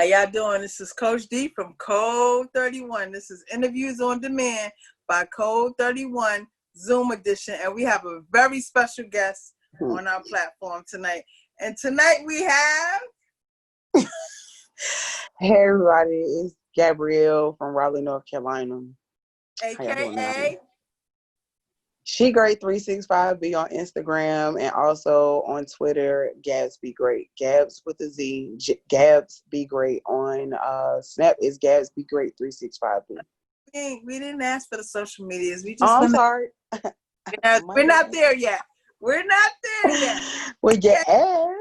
y'all doing? This is Coach D from Code 31. This is Interviews on Demand by Code 31 Zoom edition. And we have a very special guest on our platform tonight. And tonight we have... Hey everybody, it's Gabrielle from Raleigh, North Carolina. AKA... She Great 365B on Instagram and also on Twitter, Gabz Be Great. Gabz with a Z, Gabz Be Great. On Snap is Gabz Be Great 365B. We didn't ask for the social medias. We just I'm sorry. We're not there yet. We're not there yet. With your ass.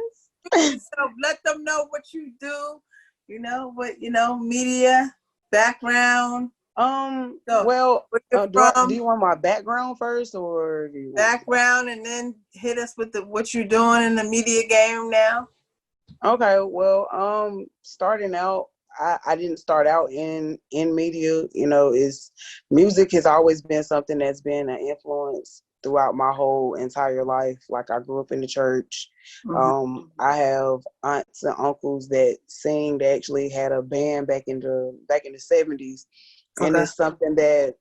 So let them know what you do. Media, background. Do you want my background first, or do you background, and then hit us with what you're doing in the media game now? Okay, well, starting out, I didn't start out in media. Music has always been something that's been an influence throughout my whole entire life. Like, I grew up in the church. Mm-hmm. I have aunts and uncles that sing. They actually had a band back in the 70s. And it's something that,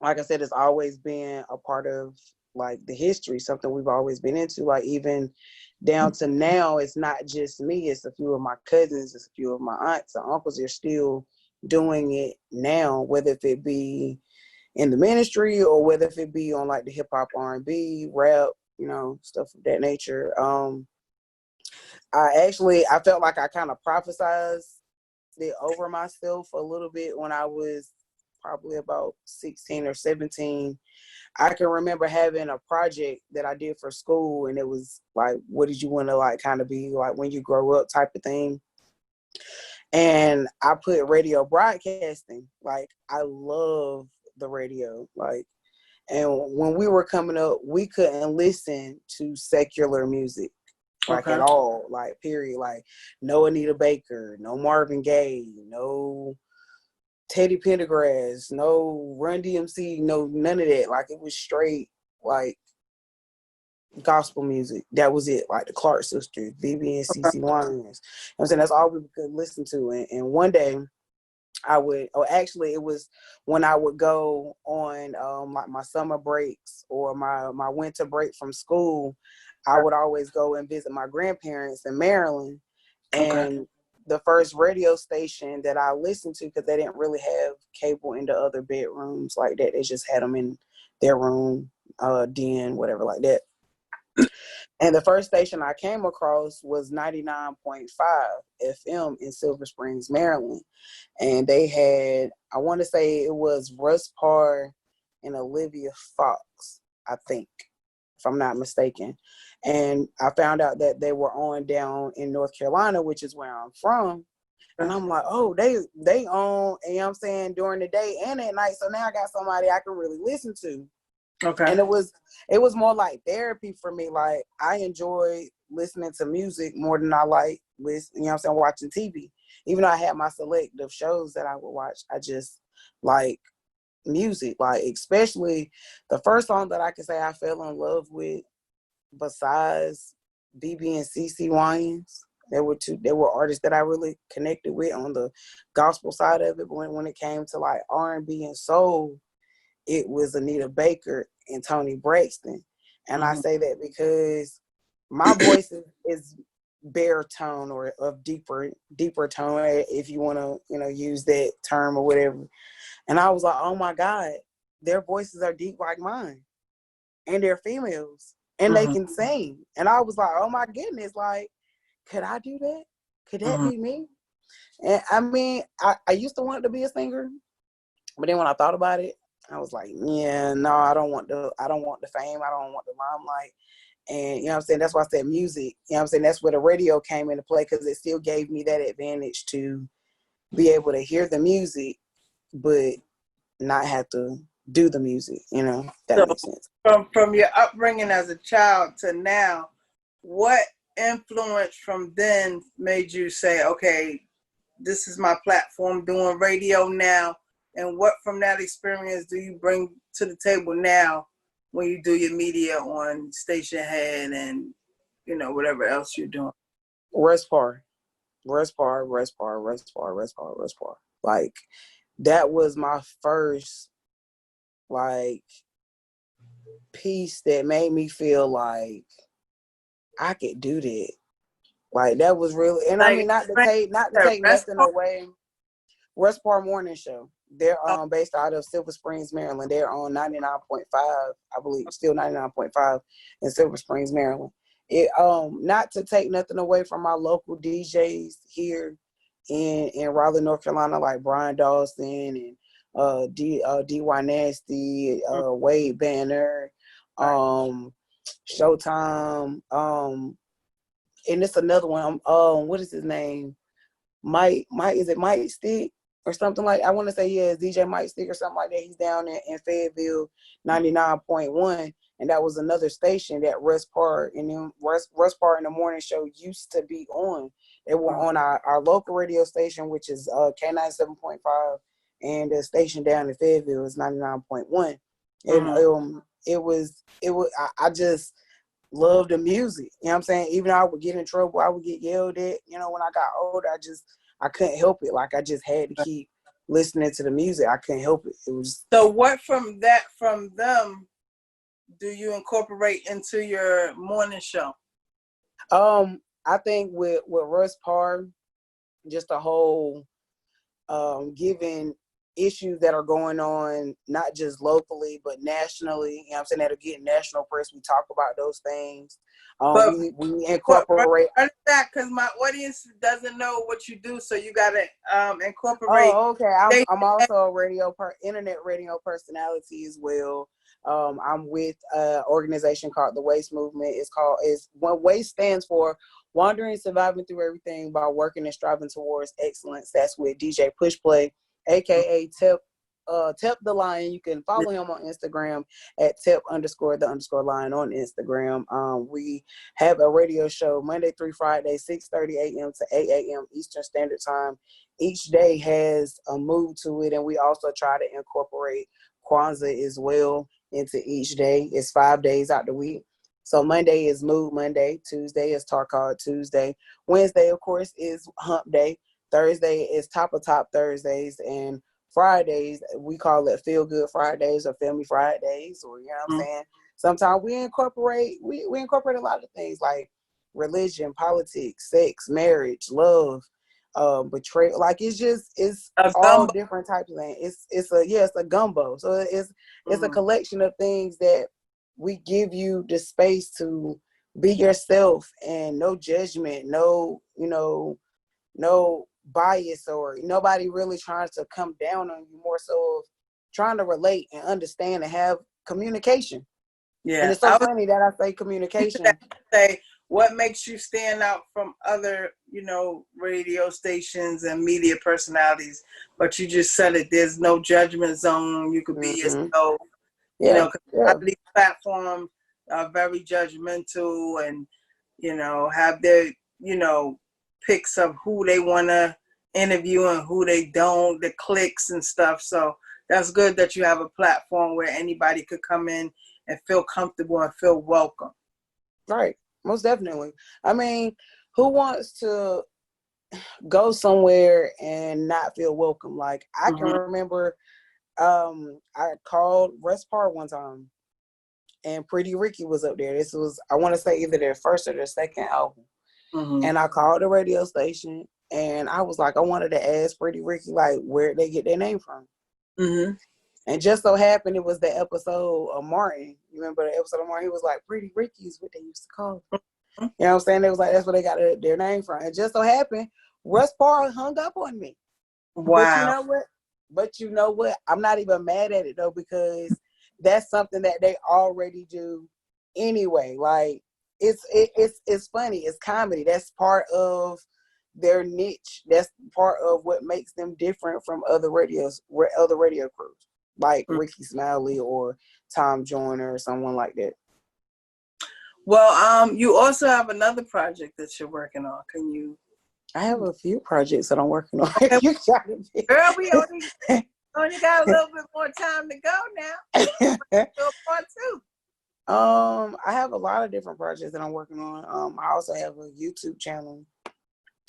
like I said, has always been a part of, like, the history, something we've always been into. Like, even down to now, it's not just me. It's a few of my cousins. It's a few of my aunts and uncles. They're still doing it now, whether if it be in the ministry or whether if it be on, like, the hip-hop, R&B, rap, stuff of that nature. I felt like I kind of prophesized it over myself a little bit when I was probably about 16 or 17. I can remember having a project that I did for school, and it was like, what did you want to, like, kind of be like when you grow up type of thing. And I put radio broadcasting. Like, I love the radio. Like, and when we were coming up, we couldn't listen to secular music. Like, at all, like, period. Like, no Anita Baker, no Marvin Gaye, no Teddy Pendergrass, no Run DMC, no none of that. Like, it was straight, like, gospel music. That was it. Like, the Clark Sisters, BB and CeCe Winans. I'm saying that's all we could listen to. And one day, it was when I would go on like my summer breaks or my winter break from school. I would always go and visit my grandparents in Maryland. And the first radio station that I listened to, because they didn't really have cable in the other bedrooms like that. They just had them in their room, den, whatever like that. And the first station I came across was 99.5 FM in Silver Springs, Maryland. And they had, I want to say it was Russ Parr and Olivia Fox, I think, if I'm not mistaken. And I found out that they were on down in North Carolina, which is where I'm from. And I'm like, oh, they on, during the day and at night. So now I got somebody I can really listen to. Okay. And it was more like therapy for me. Like, I enjoy listening to music more than I like watching TV. Even though I had my selective shows that I would watch, I just like music. Like, especially the first song that I could say I fell in love with, besides BB and CeCe Winans, there were artists that I really connected with on the gospel side of it. But when it came to, like, R&B and soul, it was Anita Baker and Toni Braxton. And I say that because my voice is baritone, or of deeper tone, if you want to, use that term or whatever. And I was like, oh my God, their voices are deep like mine. And they're females. And they can sing. And I was like, oh my goodness, like, could I do that? Could that be me? And I mean, I used to want to be a singer, but then when I thought about it, I was like, yeah, no, I don't want the fame. I don't want the limelight. And, that's why I said music. That's where the radio came into play, because it still gave me that advantage to be able to hear the music, but not have to do the music, that makes sense. From your upbringing as a child to now, what influence from then made you say, okay, this is my platform, doing radio now? And what from that experience do you bring to the table now when you do your media on Station Head and, whatever else you're doing? Russ Parr. Respar. Like, that was my first, like, piece that made me feel like I could do that. Like, that was really, and I Like, mean, not to take rest nothing away. Respar Morning Show. They're based out of Silver Springs, Maryland. They're on 99.5, I believe, still 99.5 in Silver Springs, Maryland. It not to take nothing away from my local DJs here in Raleigh, North Carolina, like Brian Dawson and DY Nasty, Wade Banner, Showtime, and it's another one. What is his name? Mike, is it Mike Stick or something like? I want to say DJ Mike Stick or something like that. He's down in Fayetteville, 99.1, and that was another station that Russ Parr and then Russ Parr in the morning show used to be on. They were on our local radio station, which is K97.5, and the station down in Fayetteville is 99.1, and it was I just love the music. You know what I'm saying? Even though I would get in trouble, I would get yelled at. You know, when I got older, I couldn't help it. Like, I just had to keep listening to the music. I couldn't help it. It was. So what from them do you incorporate into your morning show? I think with Russ Parr, just a whole giving issues that are going on, not just locally, but nationally. You know what I'm saying? That are getting national press. We talk about those things. But we incorporate. Run it back, because my audience doesn't know what you do, so you gotta incorporate. Oh, okay. I'm also a internet radio personality as well. I'm with an organization called the Waste Movement. What Waste stands for: wandering, surviving through everything by working and striving towards excellence. That's with DJ Pushplay, aka Tep the Lion. You can follow him on Instagram at Tep_the_Lion on Instagram. We have a radio show Monday through Friday, 6:30 a.m. to 8 a.m. Eastern Standard Time. Each day has a mood to it, and we also try to incorporate Kwanzaa as well into each day. It's 5 days out the week. So Monday is Mood Monday, Tuesday is Tarkard Tuesday, Wednesday, of course, is Hump Day, Thursday is Top of Top Thursdays, and Fridays, we call it Feel Good Fridays or Family Fridays, or, you know what I'm saying? Sometimes we incorporate a lot of things like religion, politics, sex, marriage, love, betrayal. Like, it's all different types of things. It's a gumbo. So it's a collection of things that we give you the space to be yourself, and no judgment, no bias, or nobody really trying to come down on you, more so of trying to relate and understand and have communication. Yeah. And it's so funny that I say communication. Say, what makes you stand out from other, radio stations and media personalities? But you just said it, there's no judgment zone. You could be yourself. Cause these platforms are very judgmental and, have their, picks of who they want to interview and who they don't, the clicks and stuff. So that's good that you have a platform where anybody could come in and feel comfortable and feel welcome. Right. Most definitely. I mean, who wants to go somewhere and not feel welcome? Like, I can remember I called Russ Parr one time, and Pretty Ricky was up there. This was, I want to say, either their first or their second album. And I called the radio station, and I was like, I wanted to ask Pretty Ricky, like, where'd they get their name from? And just so happened it was the episode of Martin. You remember the episode of Martin? He was like, Pretty Ricky is what they used to call them. You know what I'm saying? They was like, that's where they got their name from. And just so happened, Russ Parr hung up on me. Wow. But you know what? I'm not even mad at it, though, because that's something that they already do anyway. Like, it's funny. It's comedy. That's part of their niche. That's part of what makes them different from other radio crews, like Ricky Smiley or Tom Joyner or someone like that. Well, you also have another project that you're working on. Can you? I have a few projects that I'm working on. Okay. Girl, we only got a little bit more time to go now. Part two. I have a lot of different projects that I'm working on. I also have a YouTube channel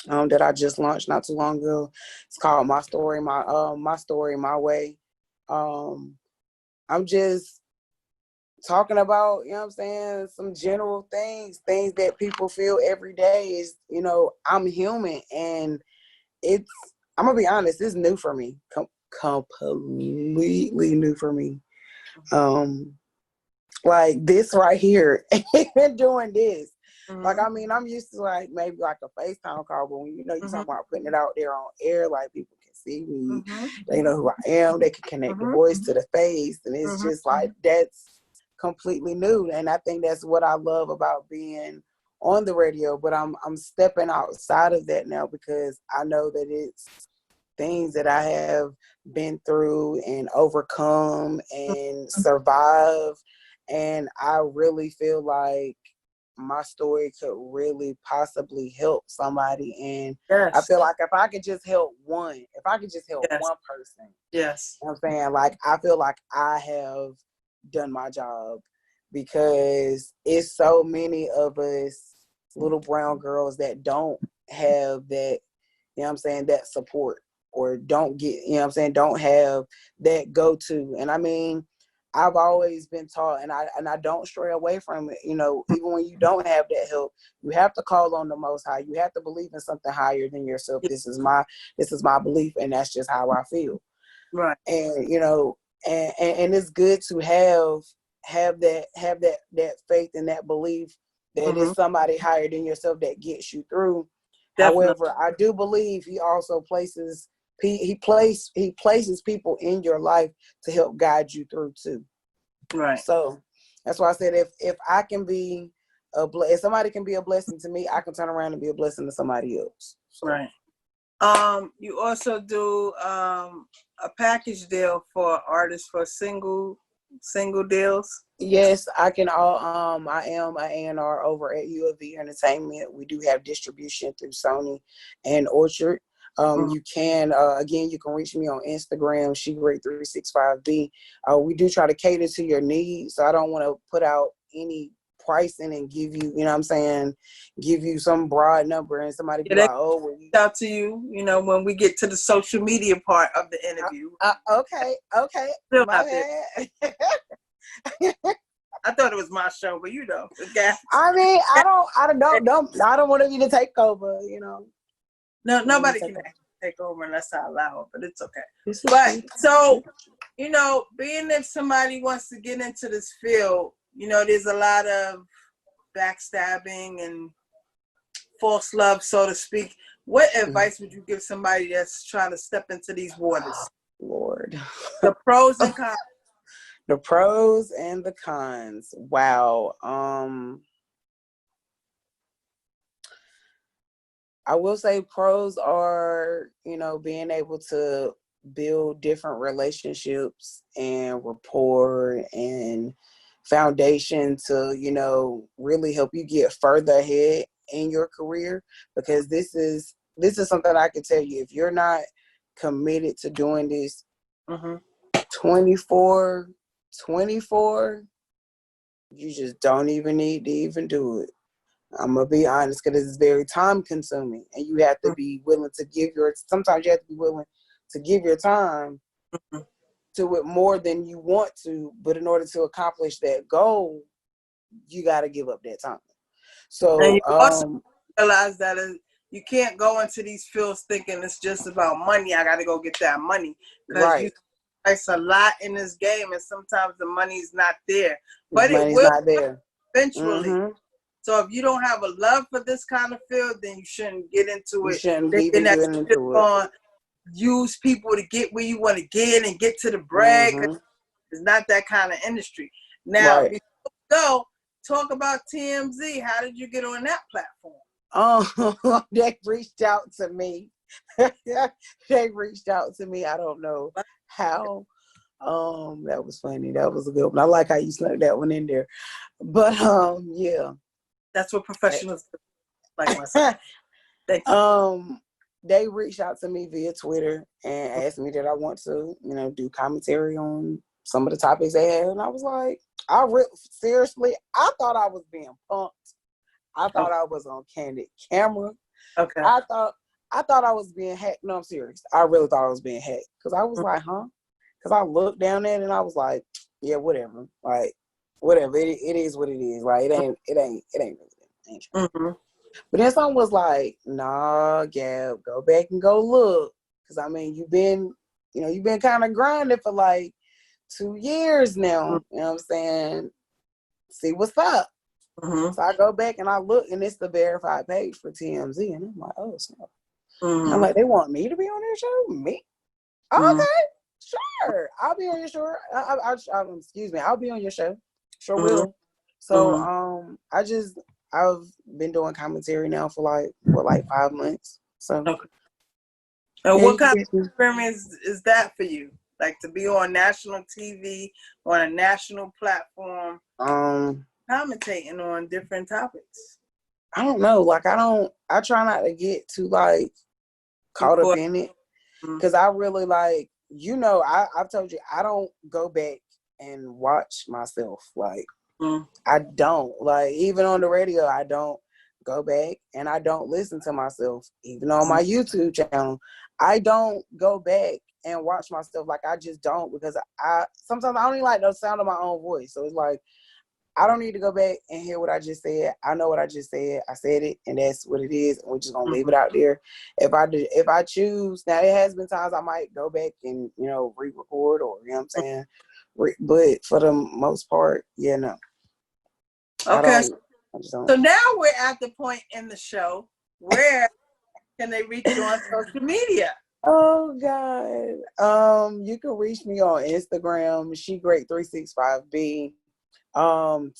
that I just launched not too long ago. It's called My Story, My Story, My Way. I'm just talking about, you know what I'm saying, some general things that people feel every day is, I'm human, and I'm gonna be honest, it's new for me, completely new for me. Like this right here, even doing this. Like, I mean, I'm used to like maybe like a FaceTime call, but when you talking about putting it out there on air, like people can see me, they know who I am, they can connect the voice to the face, and it's just like that's completely new. And I think that's what I love about being on the radio. But I'm stepping outside of that now because I know that it's things that I have been through and overcome and survive. And I really feel like my story could really possibly help somebody. And I feel like if I could just help one person, you know what I'm saying? Like, I feel like I have done my job, because it's so many of us little brown girls that don't have that, you know what I'm saying, that support, or don't get, you know what I'm saying, don't have that go-to. And I mean, I've always been taught, and I don't stray away from it, even when you don't have that help, you have to call on the Most High. You have to believe in something higher than yourself. This is my belief, and that's just how I feel. Right. And and it's good to have that faith and that belief that it's somebody higher than yourself that gets you through. Definitely. However, I do believe he also places people in your life to help guide you through too. Right. So that's why I said if I can be if somebody can be a blessing to me, I can turn around and be a blessing to somebody else. So. Right. You also do a package deal for artists for single deals. Yes, I can. I am an A&R over at U of V Entertainment. We do have distribution through Sony and Orchard. You can again, you can reach me on Instagram, SheGreat365B. We do try to cater to your needs, so I don't want to put out any pricing and give you, you know what I'm saying, give you some broad number and somebody be like, oh, well, out to you, when we get to the social media part of the interview. Okay. Still not there. I thought it was my show, but okay. I mean, I don't want you to take over, No, nobody can take over unless I allow it, but it's okay. But so, being if somebody wants to get into this field, there's a lot of backstabbing and false love, so to speak. What advice would you give somebody that's trying to step into these waters? Lord. The pros and cons. The pros and the cons. Wow. I will say pros are, being able to build different relationships and rapport and foundation to, really help you get further ahead in your career. Because this is something I can tell you, if you're not committed to doing this 24, you just don't even need to even do it. I'm gonna be honest, because it's very time consuming, and you have to be willing to sometimes you have to be willing to give your time to it more than you want to, but in order to accomplish that goal, you got to give up that time. So and you also realize that you can't go into these fields thinking it's just about money. I got to go get that money, because you price a lot in this game, and sometimes the money's not there. But it will not there eventually. So if you don't have a love for this kind of field, then you shouldn't get into it. You shouldn't even get into it. Use people to get where you want to get and get to the bread. It's not that kind of industry. Now, before we go, talk about TMZ. How did you get on that platform? Oh, they reached out to me. I don't know how. That was funny. That was a good one. I like how you snuck that one in there. But yeah. That's what professionals do, like myself. Thank you. They reached out to me via Twitter and asked me that I want to, do commentary on some of the topics they had. And I was like, seriously, I thought I was being punked. I thought I was on candid camera. Okay. I thought I was being hacked. No, I'm serious. I really thought I was being hacked because I was like, huh? Because I looked down there and I was like, yeah, whatever. Like, whatever. It is what it is. Like, it ain't really. Mm-hmm. But then someone was like, nah, Gab, go back and go look. Because, I mean, you've been kind of grinding for like 2 years now. You know what I'm saying? See what's up. Mm-hmm. So I go back and I look, and it's the verified page for TMZ. And I'm like, oh, snap. Mm-hmm. I'm like, they want me to be on their show? Me? Mm-hmm. Okay, sure. I'll be on your show. Excuse me. I'll be on your show. Sure Mm-hmm. will. So, I've been doing commentary now for like 5 months. So, Okay. And yeah, what kind of experience is that for you? Like to be on national TV, on a national platform, commentating on different topics? I don't know. Like, I try not to get too like caught up in it. Because I really like, I've told you, I don't go back and watch myself. Like, I don't. Like, even on the radio, I don't go back and I don't listen to myself. Even on my YouTube channel, I don't go back and watch myself. Like, I just don't, because sometimes I don't even like the sound of my own voice. So it's like, I don't need to go back and hear what I just said. I know what I just said. I said it, and that's what it is. And we're just gonna leave it out there. If I choose, now it has been times I might go back and re-record, or you know what I'm saying. But for the most part, yeah, no. Okay. I just don't. So now we're at the point in the show where can they reach you on social media? Oh God. You can reach me on Instagram, SheGreat365B.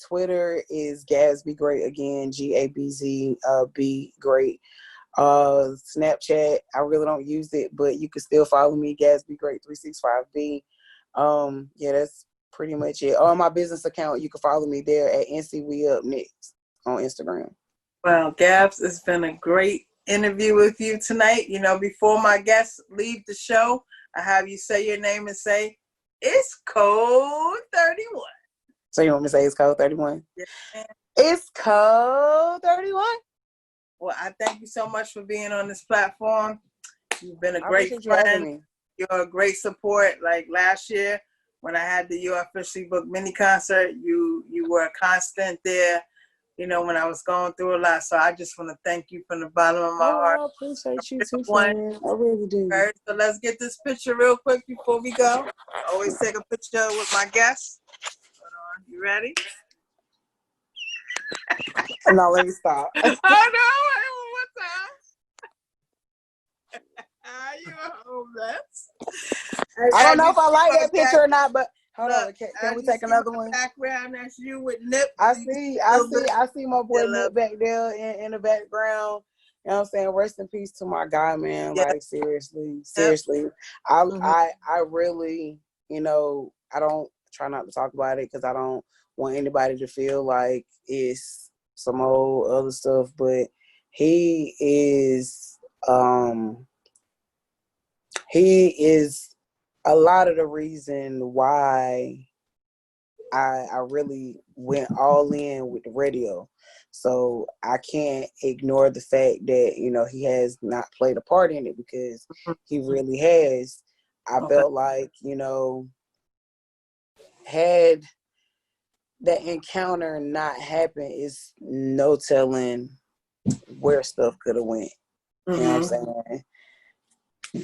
Twitter is Gabz Be Great again, GABZ Be Great. Snapchat, I really don't use it, but you can still follow me, Gabz Be Great 365B. Yeah, that's pretty much it. On my business account, you can follow me there at NC We Up Next on Instagram. Well, Gabz, it's been a great interview with you tonight. Before my guests leave the show, I have you say your name and say, it's Code 31. So you want me to say it's Code 31? Yeah. It's Code 31. Well, I thank you so much for being on this platform. You've been a great friend. You're a great support. Like last year, when I had the You Officially Booked mini concert, you were a constant there, when I was going through a lot. So I just want to thank you from the bottom of my heart. I appreciate you too, friend. I really do. So let's get this picture real quick before we go. I always take a picture with my guests. Hold on. You ready? No, let me stop. Oh, no. One time. You a whole mess. I don't know if I like that picture or not, but hold on. Can we take another one? Background, that's you with Nip. I see my boy Nip back there in the background. You know what I'm saying? Rest in peace to my guy, man. Yeah. Like seriously. I really, I don't try not to talk about it because I don't want anybody to feel like it's some old other stuff. But he is a lot of the reason why I really went all in with the radio. So I can't ignore the fact that, he has not played a part in it because he really has. I felt like, had that encounter not happened, it's no telling where stuff could have went. You know what I'm saying?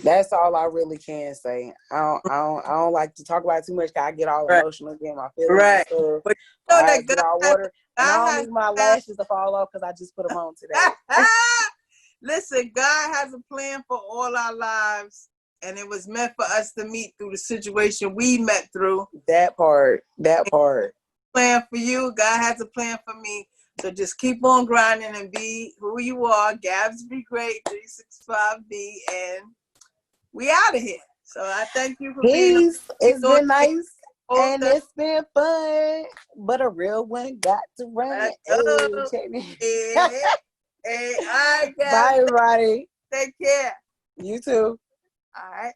That's all I really can say. I don't like to talk about it too much. I get all emotional, get my feelings and stuff. But I get all water, and I don't need my lashes to fall off because I just put them on today. Listen, God has a plan for all our lives, and it was meant for us to meet through the situation we met through. That part. Plan for you. God has a plan for me. So just keep on grinding and be who you are. Gabz Be Great 365B, and we out of here. So I thank you for being. It's been nice and it's been fun, but a real one got to run. Hey, all right, guys. Bye, everybody. Take care. You too. All right.